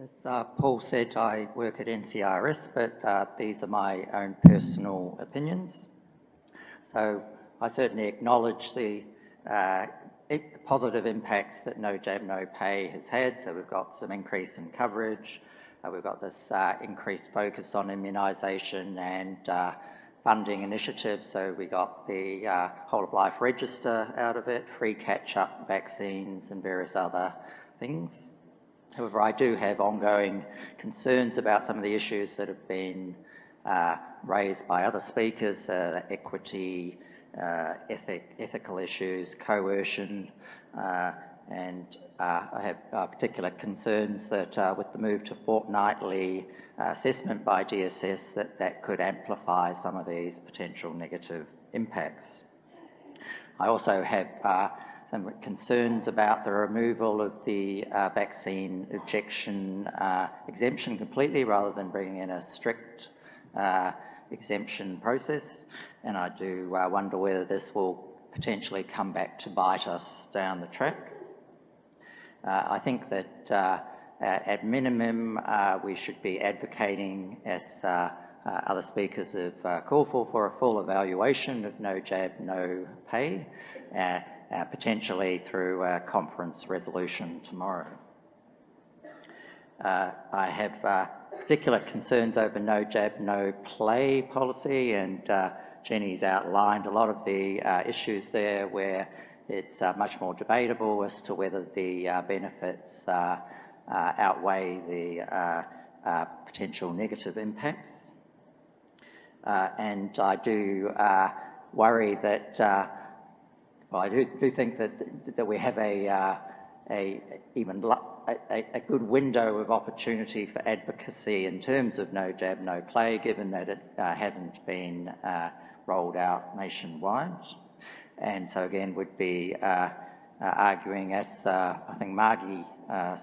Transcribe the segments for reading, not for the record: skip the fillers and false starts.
As Paul said, I work at NCRS, but these are my own personal opinions. So I certainly acknowledge the positive impacts that no jab, no pay has had. So we've got some increase in coverage. We've got this increased focus on immunisation and funding initiatives. So we got the whole of life register out of it, free catch-up vaccines and various other things. However, I do have ongoing concerns about some of the issues that have been raised by other speakers, equity, ethical issues, coercion, and I have particular concerns that with the move to fortnightly assessment by DSS, that could amplify some of these potential negative impacts. I also have some concerns about the removal of the vaccine objection exemption completely, rather than bringing in a strict exemption process. And I do wonder whether this will potentially come back to bite us down the track. I think that at minimum we should be advocating, as other speakers have called for a full evaluation of no jab, no pay, potentially through a conference resolution tomorrow. I have particular concerns over no jab, no play policy, and Jenny's outlined a lot of the issues there where it's much more debatable as to whether the benefits outweigh the potential negative impacts. And I do worry that well, I do think that we have a good window of opportunity for advocacy in terms of no jab, no play, given that it hasn't been rolled out nationwide. And so again, would be arguing, as I think Margie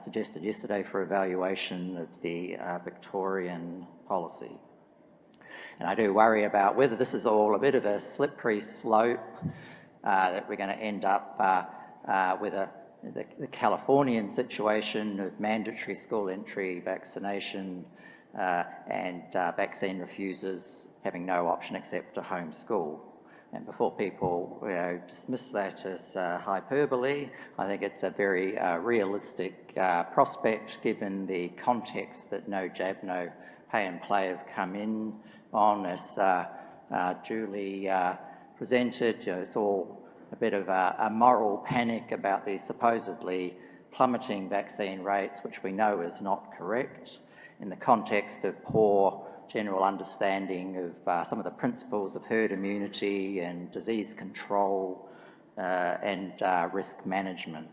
suggested yesterday, for evaluation of the Victorian policy. And I do worry about whether this is all a bit of a slippery slope, that we're going to end up with the Californian situation of mandatory school entry vaccination and vaccine refusers having no option except to homeschool. And before people dismiss that as hyperbole, I think it's a very realistic prospect, given the context that no jab, no pay and play have come in on, as Julie presented. It's all a bit of a moral panic about these supposedly plummeting vaccine rates, which we know is not correct, in the context of poor general understanding of some of the principles of herd immunity and disease control and risk management.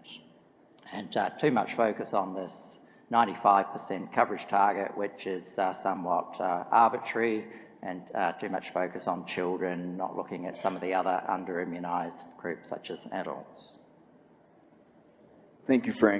And too much focus on this 95% coverage target, which is somewhat arbitrary, and too much focus on children, not looking at some of the other under-immunised groups such as adults. Thank you, Frank.